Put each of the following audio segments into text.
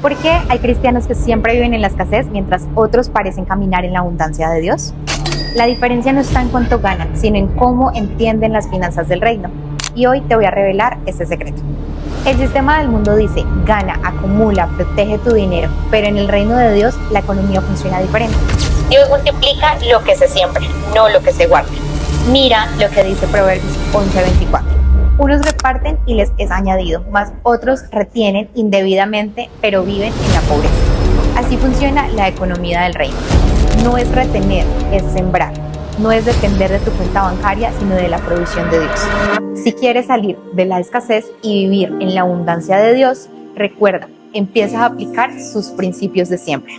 ¿Por qué hay cristianos que siempre viven en la escasez mientras otros parecen caminar en la abundancia de Dios? La diferencia no está en cuánto ganan, sino en cómo entienden las finanzas del reino. Y hoy te voy a revelar ese secreto. El sistema del mundo dice, gana, acumula, protege tu dinero, pero en el reino de Dios la economía funciona diferente. Dios multiplica lo que se siembra, no lo que se guarda. Mira lo que dice Proverbios 11:24. Unos reparten y les es añadido, mas otros retienen indebidamente, pero viven en la pobreza. Así funciona la economía del reino. No es retener, es sembrar. No es depender de tu cuenta bancaria, sino de la provisión de Dios. Si quieres salir de la escasez y vivir en la abundancia de Dios, recuerda, empieza a aplicar sus principios de siembra.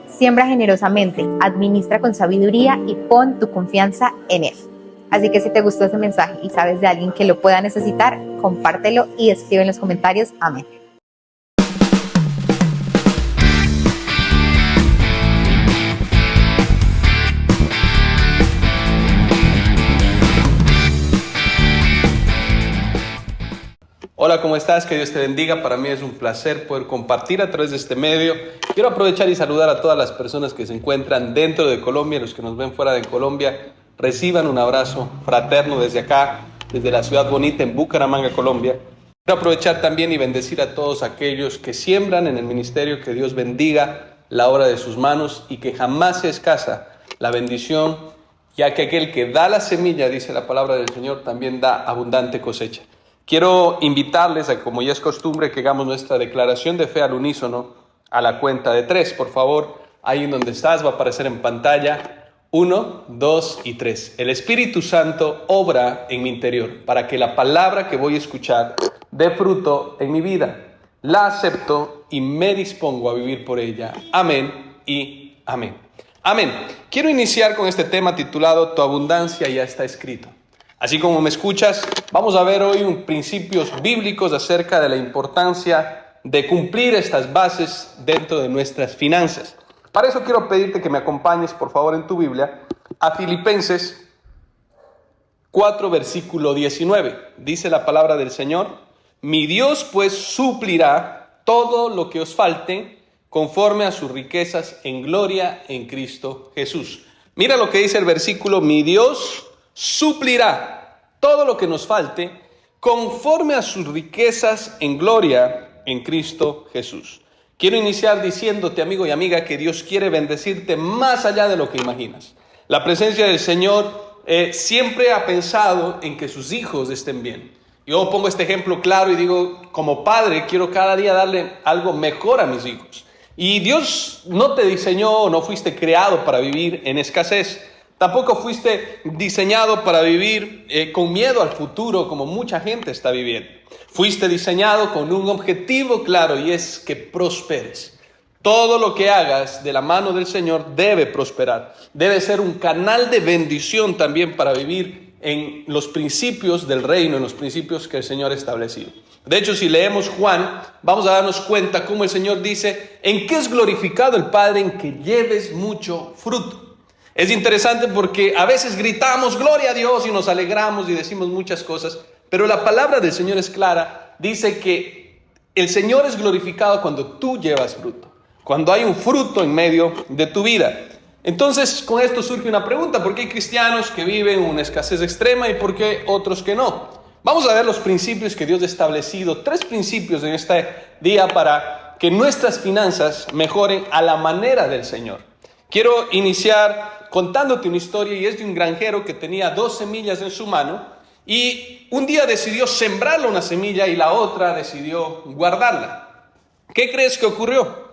Siembra generosamente, administra con sabiduría y pon tu confianza en Él. Así que si te gustó ese mensaje y sabes de alguien que lo pueda necesitar, compártelo y escribe en los comentarios. Amén. Hola, ¿cómo estás? Que Dios te bendiga. Para mí es un placer poder compartir a través de este medio. Quiero aprovechar y saludar a todas las personas que se encuentran dentro de Colombia, los que nos ven fuera de Colombia. Reciban un abrazo fraterno desde acá, desde la ciudad bonita en Bucaramanga, Colombia. Quiero aprovechar también y bendecir a todos aquellos que siembran en el ministerio. Que Dios bendiga la obra de sus manos y que jamás se escasa la bendición, ya que aquel que da la semilla, dice la palabra del Señor, también da abundante cosecha. Quiero invitarles a, como ya es costumbre, que hagamos nuestra declaración de fe al unísono a la cuenta de 3. Por favor, ahí en donde estás va a aparecer en pantalla 1, 2 y 3. El Espíritu Santo obra en mi interior para que la palabra que voy a escuchar dé fruto en mi vida. La acepto y me dispongo a vivir por ella. Amén y amén. Amén. Quiero iniciar con este tema titulado Tu abundancia ya está escrito. Así como me escuchas, vamos a ver hoy principios bíblicos acerca de la importancia de cumplir estas bases dentro de nuestras finanzas. Para eso quiero pedirte que me acompañes, por favor, en tu Biblia, a Filipenses 4, versículo 19. Dice la palabra del Señor: Mi Dios pues suplirá todo lo que os falte conforme a sus riquezas en gloria en Cristo Jesús. Mira lo que dice el versículo: Mi Dios suplirá todo lo que nos falte conforme a sus riquezas en gloria en Cristo Jesús. Quiero iniciar diciéndote, amigo y amiga, que Dios quiere bendecirte más allá de lo que imaginas. La presencia del Señor siempre ha pensado en que sus hijos estén bien. Yo pongo este ejemplo claro y digo, como padre, quiero cada día darle algo mejor a mis hijos. Y Dios no te diseñó, no fuiste creado para vivir en escasez. Tampoco fuiste diseñado para vivir con miedo al futuro, como mucha gente está viviendo. Fuiste diseñado con un objetivo claro, y es que prosperes. Todo lo que hagas de la mano del Señor debe prosperar. Debe ser un canal de bendición también para vivir en los principios del reino, en los principios que el Señor ha establecido. De hecho, si leemos Juan, vamos a darnos cuenta cómo el Señor dice: ¿en qué es glorificado el Padre? En que lleves mucho fruto. Es interesante porque a veces gritamos gloria a Dios y nos alegramos y decimos muchas cosas, pero la palabra del Señor es clara. Dice que el Señor es glorificado cuando tú llevas fruto, cuando hay un fruto en medio de tu vida. Entonces, con esto surge una pregunta: ¿por qué hay cristianos que viven una escasez extrema y por qué otros que no? Vamos a ver los principios que Dios ha establecido, 3 principios en este día para que nuestras finanzas mejoren a la manera del Señor. Quiero iniciar contándote una historia, y es de un granjero que tenía 2 semillas en su mano y un día decidió sembrarla una semilla y la otra decidió guardarla. ¿Qué crees que ocurrió?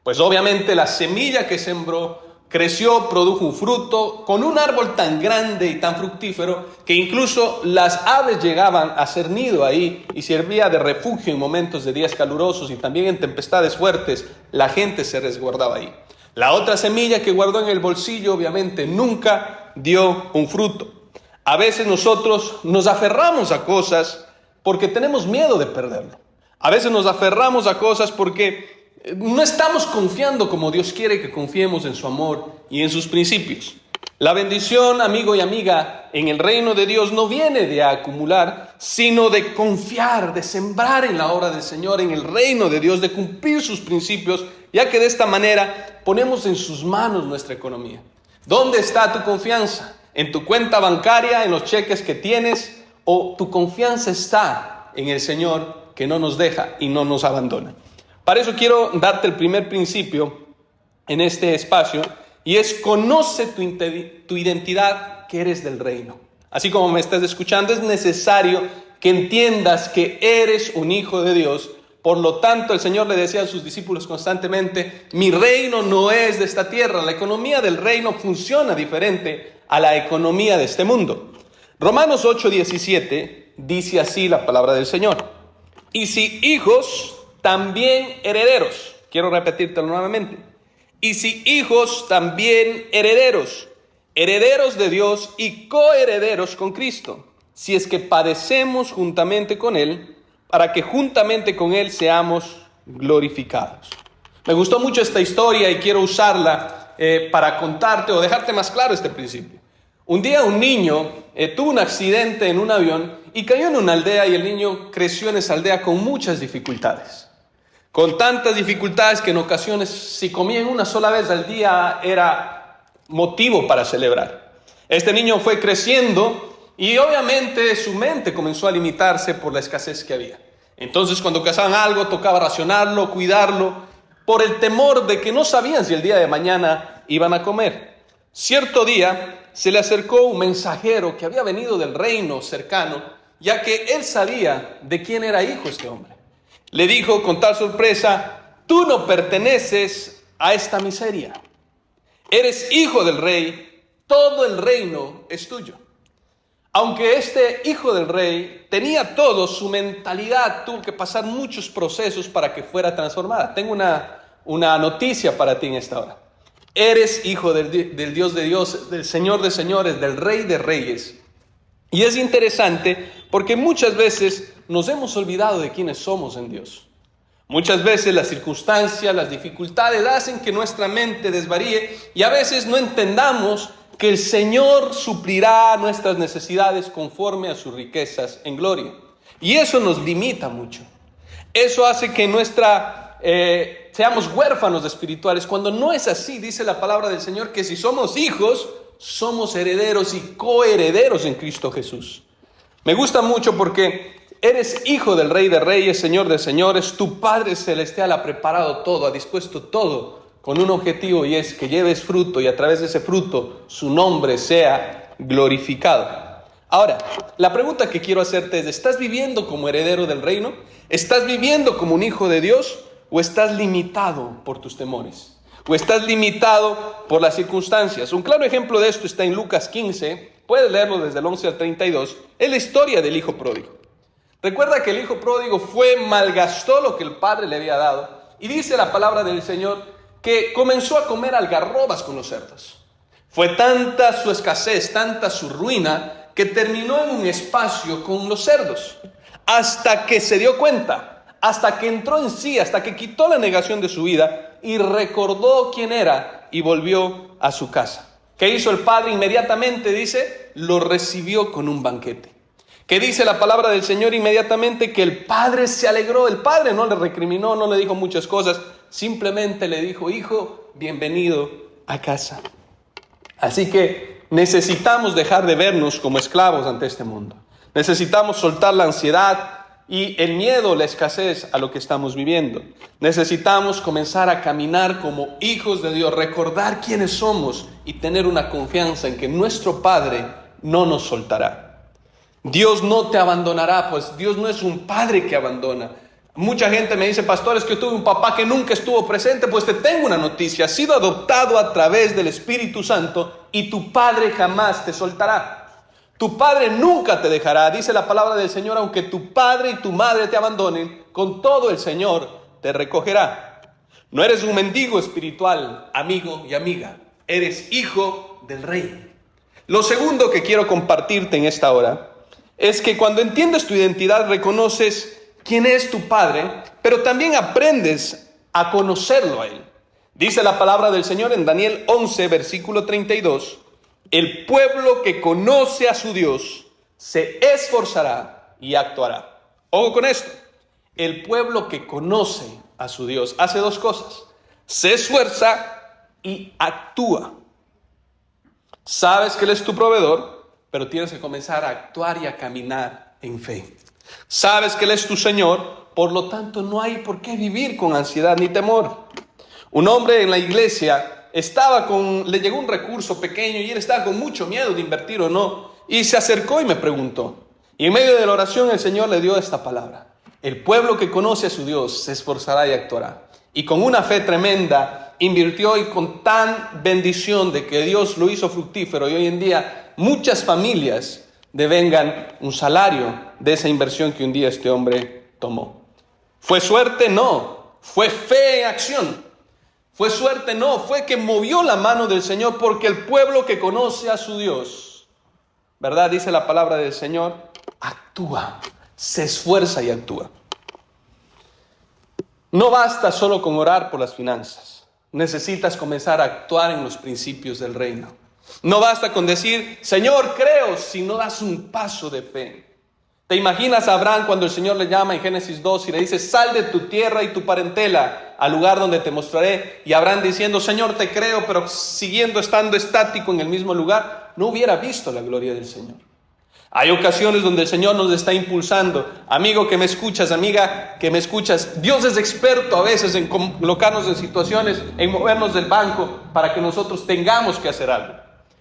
Pues obviamente la semilla que sembró creció, produjo un fruto con un árbol tan grande y tan fructífero que incluso las aves llegaban a hacer nido ahí y servía de refugio en momentos de días calurosos, y también en tempestades fuertes la gente se resguardaba ahí. La otra semilla que guardó en el bolsillo obviamente nunca dio un fruto. A veces nosotros nos aferramos a cosas porque tenemos miedo de perderlo. A veces nos aferramos a cosas porque no estamos confiando como Dios quiere que confiemos en su amor y en sus principios. La bendición, amigo y amiga, en el reino de Dios no viene de acumular, sino de confiar, de sembrar en la obra del Señor, en el reino de Dios, de cumplir sus principios, ya que de esta manera ponemos en sus manos nuestra economía. ¿Dónde está tu confianza? ¿En tu cuenta bancaria, en los cheques que tienes? ¿O tu confianza está en el Señor que no nos deja y no nos abandona? Para eso quiero darte el primer principio en este espacio, y es: conoce tu identidad, que eres del reino. Así como me estás escuchando, es necesario que entiendas que eres un hijo de Dios. Por lo tanto, el Señor le decía a sus discípulos constantemente: mi reino no es de esta tierra. La economía del reino funciona diferente a la economía de este mundo. Romanos 8:17 dice así la palabra del Señor: y si hijos, también herederos. Quiero repetírtelo nuevamente. Y si hijos, también herederos, herederos de Dios y coherederos con Cristo, si es que padecemos juntamente con Él, para que juntamente con Él seamos glorificados. Me gustó mucho esta historia y quiero usarla para contarte o dejarte más claro este principio. Un día un niño tuvo un accidente en un avión y cayó en una aldea, y el niño creció en esa aldea con muchas dificultades. Con tantas dificultades que en ocasiones, si comían una sola vez al día, era motivo para celebrar. Este niño fue creciendo y obviamente su mente comenzó a limitarse por la escasez que había. Entonces, cuando cazaban algo, tocaba racionarlo, cuidarlo, por el temor de que no sabían si el día de mañana iban a comer. Cierto día se le acercó un mensajero que había venido del reino cercano, ya que él sabía de quién era hijo este hombre. Le dijo con tal sorpresa: tú no perteneces a esta miseria. Eres hijo del rey, todo el reino es tuyo. Aunque este hijo del rey tenía todo, su mentalidad tuvo que pasar muchos procesos para que fuera transformada. Tengo una noticia para ti en esta hora. Eres hijo del Dios de Dios, del Señor de señores, del Rey de reyes. Y es interesante porque muchas veces nos hemos olvidado de quiénes somos en Dios. Muchas veces las circunstancias, las dificultades hacen que nuestra mente desvaríe y a veces no entendamos que el Señor suplirá nuestras necesidades conforme a sus riquezas en gloria. Y eso nos limita mucho. Eso hace que seamos huérfanos espirituales, cuando no es así. Dice la palabra del Señor que si somos hijos, somos herederos y coherederos en Cristo Jesús. Me gusta mucho porque eres hijo del Rey de Reyes, Señor de señores. Tu Padre Celestial ha preparado todo, ha dispuesto todo con un objetivo, y es que lleves fruto y a través de ese fruto su nombre sea glorificado. Ahora, la pregunta que quiero hacerte es: ¿estás viviendo como heredero del reino? ¿Estás viviendo como un hijo de Dios? ¿O estás limitado por tus temores? ¿O estás limitado por las circunstancias? Un claro ejemplo de esto está en Lucas 15. Puedes leerlo desde el 11 al 32. Es la historia del hijo pródigo. Recuerda que el hijo pródigo malgastó lo que el padre le había dado. Y dice la palabra del Señor que comenzó a comer algarrobas con los cerdos. Fue tanta su escasez, tanta su ruina, que terminó en un espacio con los cerdos. Hasta que se dio cuenta, hasta que entró en sí, hasta que quitó la negación de su vida y recordó quién era y volvió a su casa. ¿Qué hizo el padre? Inmediatamente, dice, lo recibió con un banquete. ¿Qué dice la palabra del Señor? Inmediatamente que el padre se alegró. El padre no le recriminó, no le dijo muchas cosas, simplemente le dijo: hijo, bienvenido a casa. Así que necesitamos dejar de vernos como esclavos ante este mundo. Necesitamos soltar la ansiedad y el miedo, la escasez a lo que estamos viviendo. Necesitamos comenzar a caminar como hijos de Dios, recordar quiénes somos y tener una confianza en que nuestro Padre no nos soltará. Dios no te abandonará, pues Dios no es un padre que abandona. Mucha gente me dice: pastor, es que yo tuve un papá que nunca estuvo presente. Pues te tengo una noticia: has sido adoptado a través del Espíritu Santo y tu Padre jamás te soltará. Tu Padre nunca te dejará. Dice la palabra del Señor: aunque tu padre y tu madre te abandonen, con todo el Señor te recogerá. No eres un mendigo espiritual, amigo y amiga. Eres hijo del Rey. Lo segundo que quiero compartirte en esta hora es que cuando entiendes tu identidad, reconoces quién es tu Padre, pero también aprendes a conocerlo a Él. Dice la palabra del Señor en Daniel 11, versículo 32: El pueblo que conoce a su Dios se esforzará y actuará. Ojo con esto. El pueblo que conoce a su Dios hace dos cosas. Se esfuerza y actúa. Sabes que Él es tu proveedor, pero tienes que comenzar a actuar y a caminar en fe. Sabes que Él es tu Señor, por lo tanto no hay por qué vivir con ansiedad ni temor. Un hombre en la iglesia le llegó un recurso pequeño y él estaba con mucho miedo de invertir o no. Y se acercó y me preguntó. Y en medio de la oración el Señor le dio esta palabra. El pueblo que conoce a su Dios se esforzará y actuará. Y con una fe tremenda invirtió y con tan bendición de que Dios lo hizo fructífero. Y hoy en día muchas familias devengan un salario de esa inversión que un día este hombre tomó. ¿Fue suerte? No. ¿Fue fe en acción? ¿Fue suerte? No. Fue que movió la mano del Señor, porque el pueblo que conoce a su Dios, ¿verdad? Dice la palabra del Señor, actúa, se esfuerza y actúa. No basta solo con orar por las finanzas. Necesitas comenzar a actuar en los principios del reino. No basta con decir, Señor, creo, si no das un paso de fe. ¿Te imaginas a Abraham cuando el Señor le llama en Génesis 2 y le dice, sal de tu tierra y tu parentela al lugar donde te mostraré? Y Abraham diciendo, Señor, te creo, pero siguiendo estando estático en el mismo lugar, no hubiera visto la gloria del Señor. Hay ocasiones donde el Señor nos está impulsando. Amigo que me escuchas, amiga que me escuchas, Dios es experto a veces en colocarnos en situaciones, en movernos del banco para que nosotros tengamos que hacer algo.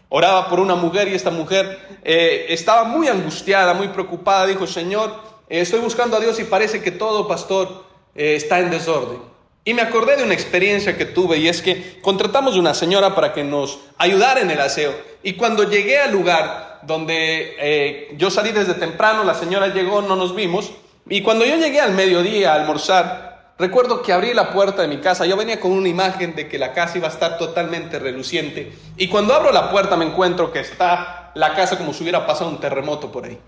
Oraba por una mujer y esta mujer estaba muy angustiada, muy preocupada. Dijo, Señor, estoy buscando a Dios y parece que todo, pastor, está en desorden. Y me acordé de una experiencia que tuve, y es que contratamos una señora para que nos ayudara en el aseo. Y cuando llegué al lugar donde yo salí desde temprano, la señora llegó, no nos vimos. Y cuando yo llegué al mediodía a almorzar, recuerdo que abrí la puerta de mi casa. Yo venía con una imagen de que la casa iba a estar totalmente reluciente. Y cuando abro la puerta me encuentro que está la casa como si hubiera pasado un terremoto por ahí.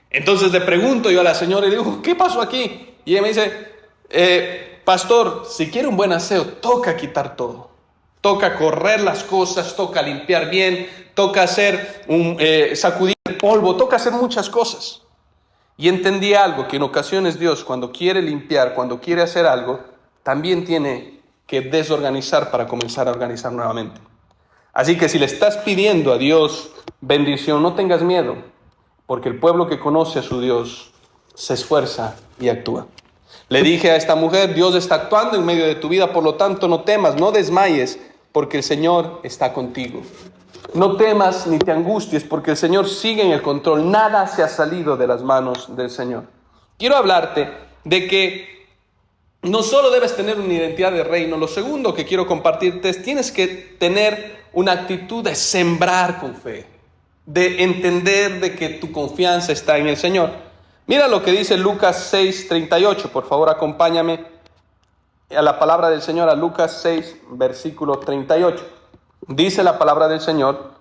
Entonces le pregunto yo a la señora y le digo, ¿qué pasó aquí? Y ella me dice, pastor, si quiere un buen aseo, toca quitar todo. Toca correr las cosas, toca limpiar bien, toca hacer sacudir el polvo, toca hacer muchas cosas. Y entendí algo, que en ocasiones Dios, cuando quiere limpiar, cuando quiere hacer algo, también tiene que desorganizar para comenzar a organizar nuevamente. Así que si le estás pidiendo a Dios bendición, no tengas miedo, porque el pueblo que conoce a su Dios se esfuerza y actúa. Le dije a esta mujer, Dios está actuando en medio de tu vida, por lo tanto no temas, no desmayes, porque el Señor está contigo. No temas ni te angusties, porque el Señor sigue en el control. Nada se ha salido de las manos del Señor. Quiero hablarte de que no solo debes tener una identidad de reino. Lo segundo que quiero compartirte es, tienes que tener una actitud de sembrar con fe, de entender de que tu confianza está en el Señor. Mira lo que dice Lucas 6:38. Por favor, acompáñame a la palabra del Señor, a Lucas 6, versículo 38. Dice la palabra del Señor,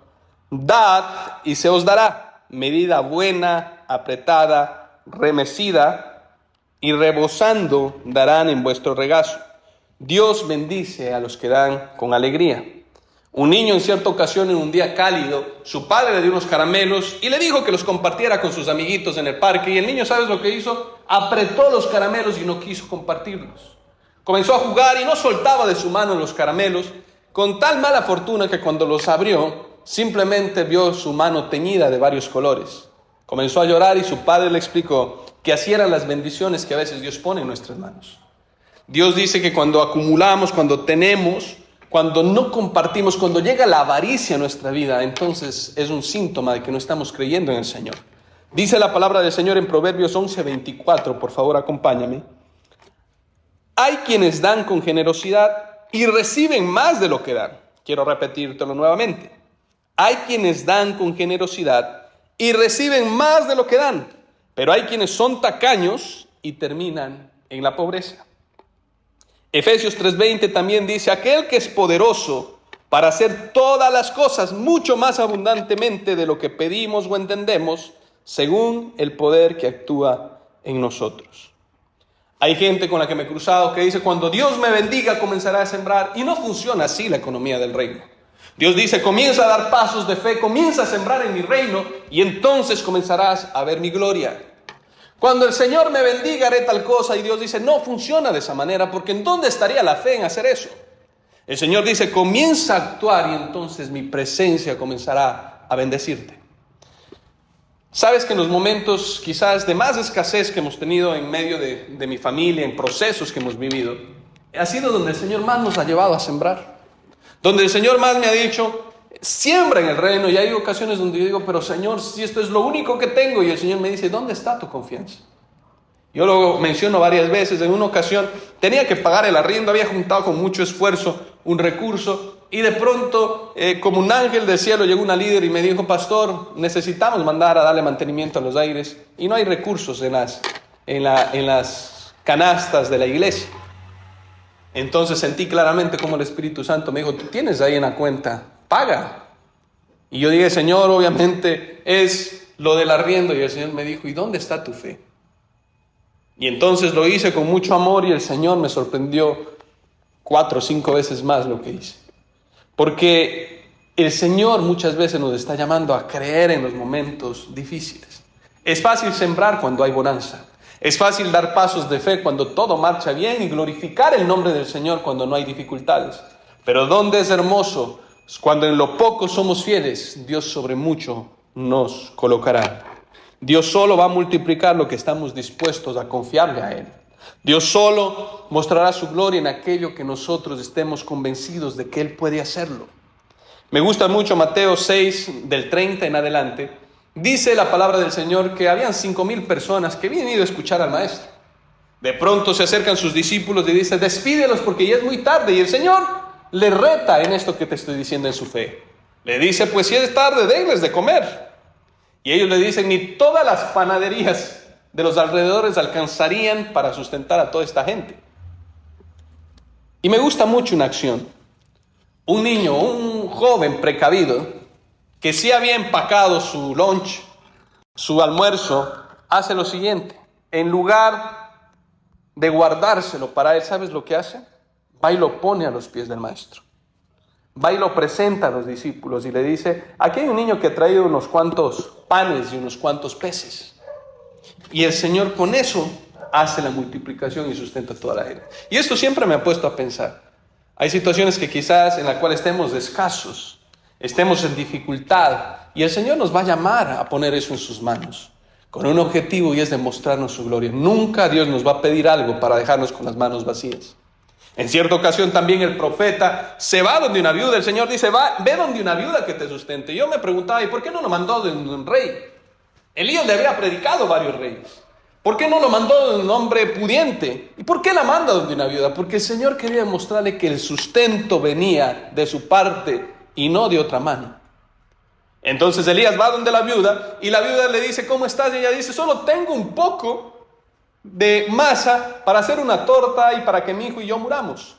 dad y se os dará, medida buena, apretada, remecida y rebosando darán en vuestro regazo. Dios bendice a los que dan con alegría. Un niño en cierta ocasión, en un día cálido, su padre le dio unos caramelos y le dijo que los compartiera con sus amiguitos en el parque. Y el niño, ¿sabes lo que hizo? Apretó los caramelos y no quiso compartirlos. Comenzó a jugar y no soltaba de su mano los caramelos, con tal mala fortuna que cuando los abrió, simplemente vio su mano teñida de varios colores. Comenzó a llorar y su padre le explicó que así eran las bendiciones que a veces Dios pone en nuestras manos. Dios dice que cuando acumulamos, cuando tenemos, cuando no compartimos, cuando llega la avaricia a nuestra vida, entonces es un síntoma de que no estamos creyendo en el Señor. Dice la palabra del Señor en Proverbios 11:24, por favor acompáñame. Hay quienes dan con generosidad y reciben más de lo que dan. Quiero repetírtelo nuevamente. Hay quienes dan con generosidad y reciben más de lo que dan, pero hay quienes son tacaños y terminan en la pobreza. Efesios 3:20 también dice, aquel que es poderoso para hacer todas las cosas mucho más abundantemente de lo que pedimos o entendemos, según el poder que actúa en nosotros. Hay gente con la que me he cruzado que dice, cuando Dios me bendiga comenzará a sembrar, y no funciona así la economía del reino. Dios dice, comienza a dar pasos de fe, comienza a sembrar en mi reino y entonces comenzarás a ver mi gloria. Cuando el Señor me bendiga haré tal cosa, y Dios dice, no funciona de esa manera, porque ¿en dónde estaría la fe en hacer eso? El Señor dice, comienza a actuar y entonces mi presencia comenzará a bendecirte. Sabes que en los momentos quizás de más escasez que hemos tenido en medio de mi familia, en procesos que hemos vivido, ha sido donde el Señor más nos ha llevado a sembrar. Donde el Señor más me ha dicho, siembra en el reino. Y hay ocasiones donde yo digo, pero Señor, si esto es lo único que tengo. Y el Señor me dice, ¿dónde está tu confianza? Yo lo menciono varias veces. En una ocasión tenía que pagar el arriendo, había juntado con mucho esfuerzo un recurso. Y de pronto, como un ángel del cielo, llegó una líder y me dijo, pastor, necesitamos mandar a darle mantenimiento a los aires. Y no hay recursos en las canastas de la iglesia. Entonces sentí claramente como el Espíritu Santo me dijo, tú tienes ahí en la cuenta, paga. Y yo dije, Señor, obviamente es lo del arriendo. Y el Señor me dijo, ¿y dónde está tu fe? Y entonces lo hice con mucho amor y el Señor me sorprendió 4 o 5 veces más lo que hice. Porque el Señor muchas veces nos está llamando a creer en los momentos difíciles. Es fácil sembrar cuando hay bonanza. Es fácil dar pasos de fe cuando todo marcha bien y glorificar el nombre del Señor cuando no hay dificultades. Pero donde es hermoso, cuando en lo poco somos fieles, Dios sobre mucho nos colocará. Dios solo va a multiplicar lo que estamos dispuestos a confiarle a Él. Dios solo mostrará su gloria en aquello que nosotros estemos convencidos de que Él puede hacerlo. Me gusta mucho Mateo 6, del 30 en adelante. Dice la palabra del Señor que habían 5,000 personas que habían ido a escuchar al maestro. De pronto se acercan sus discípulos y dicen, despídelos porque ya es muy tarde. Y el Señor le reta en esto que te estoy diciendo en su fe. Le dice, pues si es tarde, denles de comer. Y ellos le dicen, ni todas las panaderías de los alrededores alcanzarían para sustentar a toda esta gente. Y me gusta mucho una acción. Un niño, un joven precavido, que sí había empacado su lunch, su almuerzo, hace lo siguiente. En lugar de guardárselo para él, ¿sabes lo que hace? Va y lo pone a los pies del maestro. Va y lo presenta a los discípulos y le dice, aquí hay un niño que ha traído unos cuantos panes y unos cuantos peces. Y el Señor con eso hace la multiplicación y sustenta toda la gente. Y esto siempre me ha puesto a pensar. Hay situaciones que quizás en las cuales estemos escasos, estemos en dificultad, y el Señor nos va a llamar a poner eso en sus manos, con un objetivo y es demostrarnos su gloria. Nunca Dios nos va a pedir algo para dejarnos con las manos vacías. En cierta ocasión también el profeta se va donde una viuda, el Señor dice, ve donde una viuda que te sustente. Yo me preguntaba, ¿y por qué no lo mandó de un rey? Elías le había predicado varios reyes. ¿Por qué no lo mandó de un hombre pudiente? ¿Y por qué la manda donde una viuda? Porque el Señor quería mostrarle que el sustento venía de su parte y no de otra mano. Entonces Elías va donde la viuda y la viuda le dice, ¿cómo estás? Y ella dice, solo tengo un poco de masa para hacer una torta y para que mi hijo y yo muramos.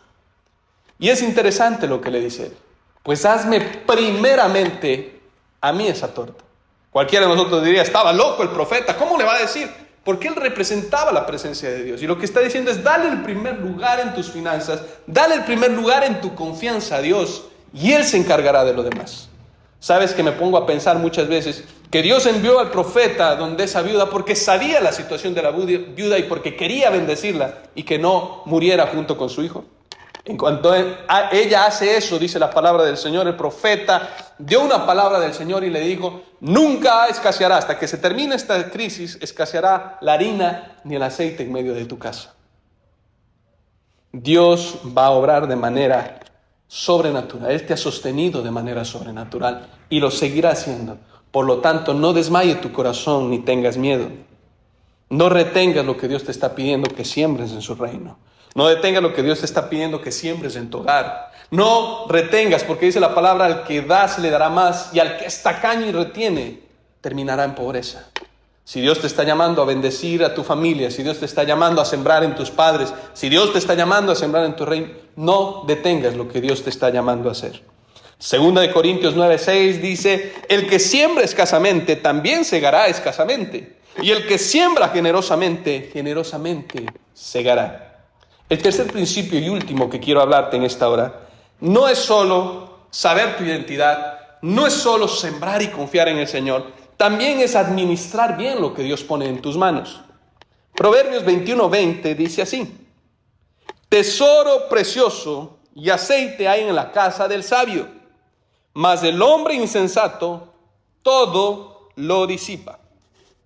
Y es interesante lo que le dice él. Pues hazme primeramente a mí esa torta. Cualquiera de nosotros diría, estaba loco el profeta, ¿cómo le va a decir? Porque él representaba la presencia de Dios. Y lo que está diciendo es, dale el primer lugar en tus finanzas, dale el primer lugar en tu confianza a Dios, y Él se encargará de lo demás. Sabes que me pongo a pensar muchas veces que Dios envió al profeta donde esa viuda porque sabía la situación de la viuda y porque quería bendecirla y que no muriera junto con su hijo. En cuanto ella hace eso, dice la palabra del Señor, el profeta dio una palabra del Señor y le dijo, nunca escaseará, hasta que se termine esta crisis, escaseará la harina ni el aceite en medio de tu casa. Dios va a obrar de manera sobrenatural. Él te ha sostenido de manera sobrenatural y lo seguirá haciendo. Por lo tanto, no desmaye tu corazón ni tengas miedo. No retengas lo que Dios te está pidiendo que siembres en su reino. No detengas lo que Dios te está pidiendo que siembres en tu hogar. No retengas, porque dice la palabra, al que da se le dará más, y al que es tacaño y retiene, terminará en pobreza. Si Dios te está llamando a bendecir a tu familia, si Dios te está llamando a sembrar en tus padres, si Dios te está llamando a sembrar en tu reino, no detengas lo que Dios te está llamando a hacer. Segunda de Corintios 9:6 dice, el que siembra escasamente, también segará escasamente. Y el que siembra generosamente, generosamente segará. El tercer principio y último que quiero hablarte en esta hora, no es solo saber tu identidad, no es solo sembrar y confiar en el Señor, también es administrar bien lo que Dios pone en tus manos. Proverbios 21:20 dice así: tesoro precioso y aceite hay en la casa del sabio, mas el hombre insensato todo lo disipa.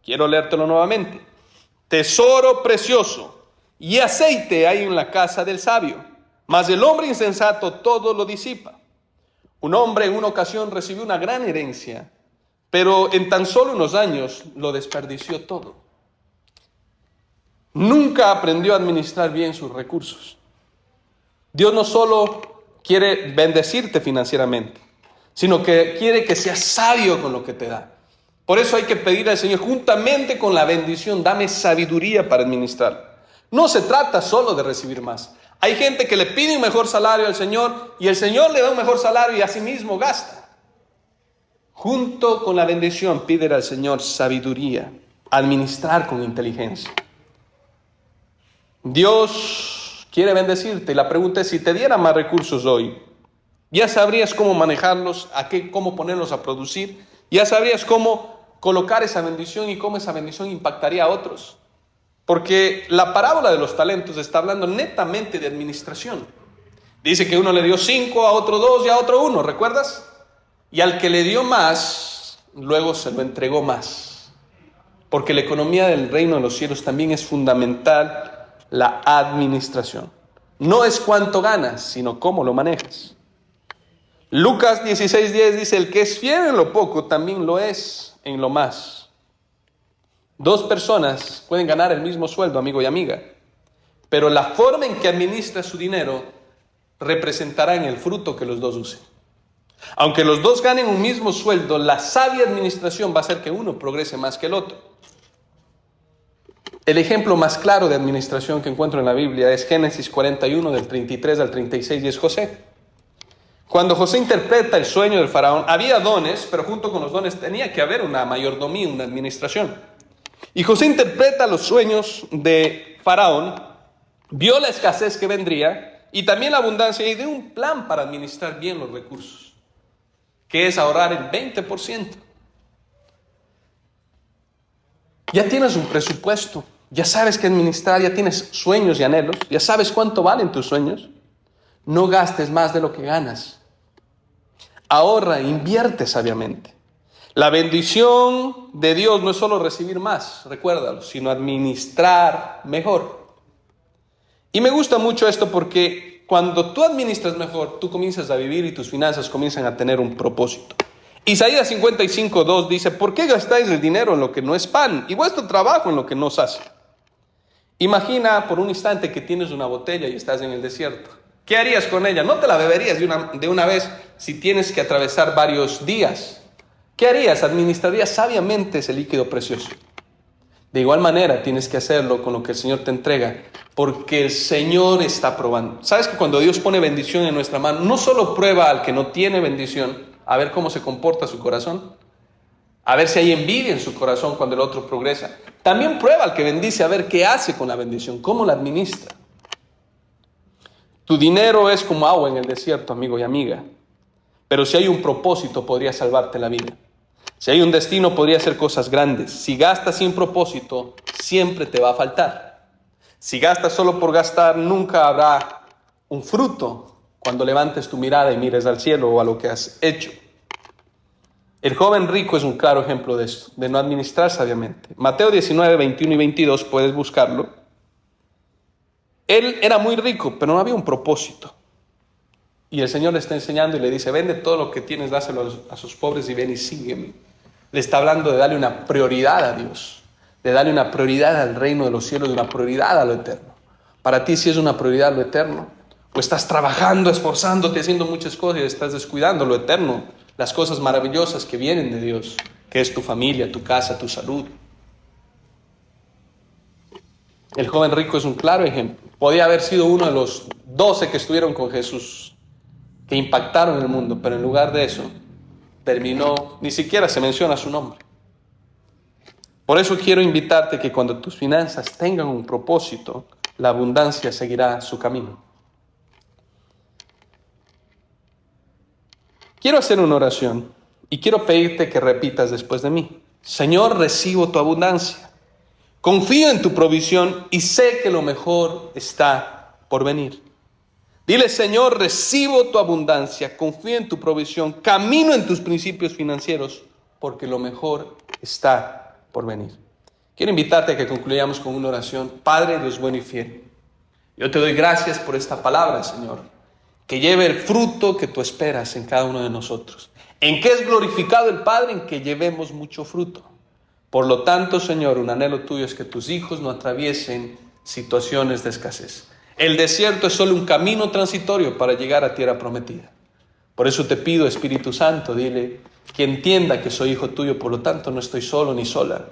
Quiero leértelo nuevamente. Tesoro precioso y aceite hay en la casa del sabio, mas el hombre insensato todo lo disipa. Un hombre en una ocasión recibió una gran herencia, pero en tan solo unos años lo desperdició todo. Nunca aprendió a administrar bien sus recursos. Dios no solo quiere bendecirte financieramente, sino que quiere que seas sabio con lo que te da. Por eso hay que pedir al Señor, juntamente con la bendición, dame sabiduría para administrar. No se trata solo de recibir más. Hay gente que le pide un mejor salario al Señor y el Señor le da un mejor salario y a sí mismo gasta. Junto con la bendición, pídele al Señor sabiduría, administrar con inteligencia. Dios quiere bendecirte y la pregunta es, si te diera más recursos hoy, ya sabrías cómo manejarlos, cómo ponerlos a producir, ya sabrías cómo colocar esa bendición y cómo esa bendición impactaría a otros. Porque la parábola de los talentos está hablando netamente de administración. Dice que uno le dio 5, a otro 2 y a otro 1, ¿recuerdas? Y al que le dio más, luego se lo entregó más. Porque la economía del reino de los cielos también es fundamental, la administración. No es cuánto ganas, sino cómo lo manejas. Lucas 16:10 dice, el que es fiel en lo poco, también lo es en lo más. 2 personas pueden ganar el mismo sueldo, amigo y amiga, pero la forma en que administra su dinero representará en el fruto que los dos usen. Aunque los dos ganen un mismo sueldo, la sabia administración va a hacer que uno progrese más que el otro. El ejemplo más claro de administración que encuentro en la Biblia es Génesis 41, del 33 al 36, y es José. Cuando José interpreta el sueño del faraón, había dones, pero junto con los dones tenía que haber una mayordomía, una administración. Y José interpreta los sueños de faraón, vio la escasez que vendría y también la abundancia y dio un plan para administrar bien los recursos, que es ahorrar el 20%. Ya tienes un presupuesto, ya sabes qué administrar, ya tienes sueños y anhelos, ya sabes cuánto valen tus sueños. No gastes más de lo que ganas. Ahorra, invierte sabiamente. La bendición de Dios no es solo recibir más, recuérdalo, sino administrar mejor. Y me gusta mucho esto porque cuando tú administras mejor, tú comienzas a vivir y tus finanzas comienzan a tener un propósito. Isaías 55:2 dice, ¿por qué gastáis el dinero en lo que no es pan y vuestro trabajo en lo que no sacia? Imagina por un instante que tienes una botella y estás en el desierto. ¿Qué harías con ella? No te la beberías de una vez si tienes que atravesar varios días. ¿Qué harías? Administrarías sabiamente ese líquido precioso. De igual manera tienes que hacerlo con lo que el Señor te entrega, porque el Señor está probando. ¿Sabes que cuando Dios pone bendición en nuestra mano, no solo prueba al que no tiene bendición, a ver cómo se comporta su corazón, a ver si hay envidia en su corazón cuando el otro progresa? También prueba al que bendice a ver qué hace con la bendición, cómo la administra. Tu dinero es como agua en el desierto, amigo y amiga. Pero si hay un propósito, podría salvarte la vida. Si hay un destino, podría hacer cosas grandes. Si gastas sin propósito, siempre te va a faltar. Si gastas solo por gastar, nunca habrá un fruto cuando levantes tu mirada y mires al cielo o a lo que has hecho. El joven rico es un claro ejemplo de esto, de no administrar sabiamente. Mateo 19, 21 y 22, puedes buscarlo. Él era muy rico, pero no había un propósito. Y el Señor le está enseñando y le dice, vende todo lo que tienes, dáselo a sus pobres y ven y sígueme. Le está hablando de darle una prioridad a Dios, de darle una prioridad al reino de los cielos, de una prioridad a lo eterno. Para ti, si es una prioridad lo eterno, o estás trabajando, esforzándote, haciendo muchas cosas y estás descuidando lo eterno, las cosas maravillosas que vienen de Dios, que es tu familia, tu casa, tu salud. El joven rico es un claro ejemplo. Podía haber sido uno de los 12 que estuvieron con Jesús, que impactaron el mundo, pero en lugar de eso, terminó, ni siquiera se menciona su nombre. Por eso quiero invitarte que cuando tus finanzas tengan un propósito, la abundancia seguirá su camino. quiero hacer una oración y quiero pedirte que repitas después de mí. Señor, recibo tu abundancia. Confío en tu provisión y sé que lo mejor está por venir. Dile, Señor, recibo tu abundancia, confío en tu provisión, camino en tus principios financieros, porque lo mejor está por venir. Quiero invitarte a que concluyamos con una oración. Padre, Dios bueno y fiel, yo te doy gracias por esta palabra, Señor, que lleve el fruto que tú esperas en cada uno de nosotros. ¿En qué es glorificado el Padre? En que llevemos mucho fruto. Por lo tanto, Señor, un anhelo tuyo es que tus hijos no atraviesen situaciones de escasez. El desierto es solo un camino transitorio para llegar a tierra prometida. Por eso te pido, Espíritu Santo, dile que entienda que soy hijo tuyo, por lo tanto no estoy solo ni sola.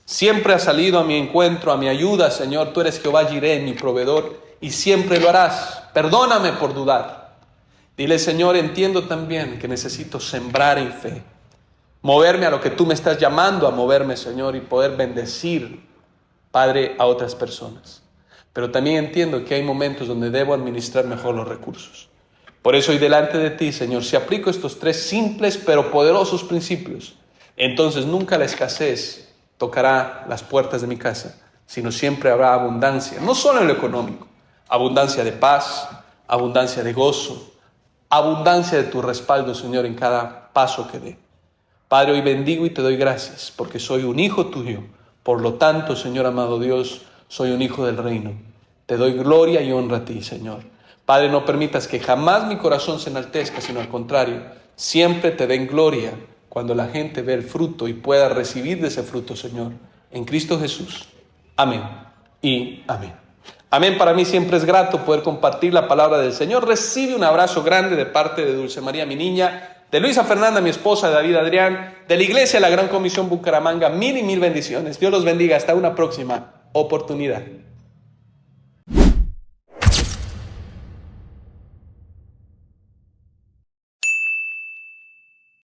Siempre has salido a mi encuentro, a mi ayuda, Señor. Tú eres Jehová Jireh, mi proveedor, y siempre lo harás. Perdóname por dudar. Dile, Señor, entiendo también que necesito sembrar en fe, moverme a lo que tú me estás llamando a moverme, Señor, y poder bendecir, Padre, a otras personas. Pero también entiendo que hay momentos donde debo administrar mejor los recursos. Por eso hoy delante de ti, Señor, si aplico estos 3 simples pero poderosos principios, entonces nunca la escasez tocará las puertas de mi casa, sino siempre habrá abundancia, no solo en lo económico, abundancia de paz, abundancia de gozo, abundancia de tu respaldo, Señor, en cada paso que dé. Padre, hoy bendigo y te doy gracias, porque soy un hijo tuyo. Por lo tanto, Señor amado Dios, soy un hijo del reino. Te doy gloria y honra a ti, Señor. Padre, no permitas que jamás mi corazón se enaltezca, sino al contrario, siempre te den gloria cuando la gente ve el fruto y pueda recibir de ese fruto, Señor, en Cristo Jesús. Amén y amén. Amén. Para mí siempre es grato poder compartir la palabra del Señor. Recibe un abrazo grande de parte de Dulce María, mi niña, de Luisa Fernanda, mi esposa, de David Adrián, de la Iglesia de la Gran Comisión Bucaramanga. Mil y mil bendiciones. Dios los bendiga. Hasta una próxima oportunidad.